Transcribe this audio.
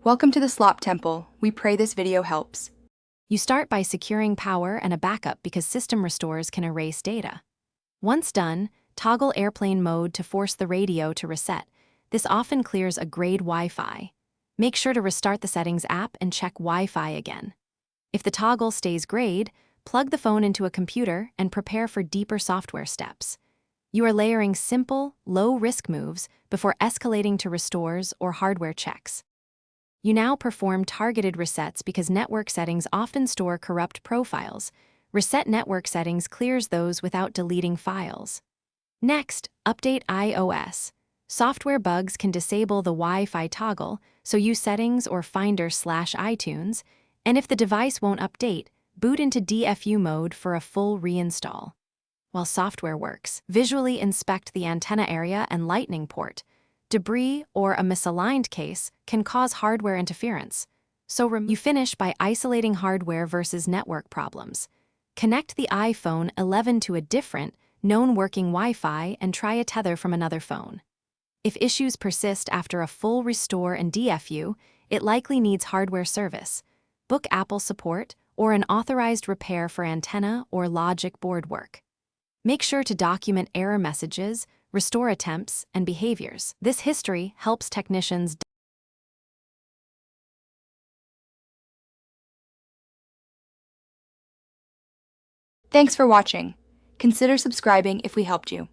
Welcome to the Slop Temple. We pray this video helps. You start by securing power and a backup because system restores can erase data. Once done, toggle airplane mode to force the radio to reset. This often clears a grayed Wi-Fi. Make sure to restart the settings app and check Wi-Fi again. If the toggle stays grayed, plug the phone into a computer and prepare for deeper software steps. You are layering simple, low-risk moves before escalating to restores or hardware checks. You now perform targeted resets because network settings often store corrupt profiles. Reset network settings clears those without deleting files. Next, update iOS. Software bugs can disable the Wi-Fi toggle, so use Settings or Finder/iTunes, and if the device won't update, boot into DFU mode for a full reinstall. While software works, visually inspect the antenna area and lightning port. Debris or a misaligned case can cause hardware interference, so you finish by isolating hardware versus network problems. Connect the iPhone 11 to a different, known working Wi-Fi and try a tether from another phone. If issues persist after a full restore and DFU, it likely needs hardware service. Book Apple support or an authorized repair for antenna or logic board work. Make sure to document error messages, restore attempts, and behaviors. This history helps technicians. Thanks for watching. Consider subscribing if we helped you.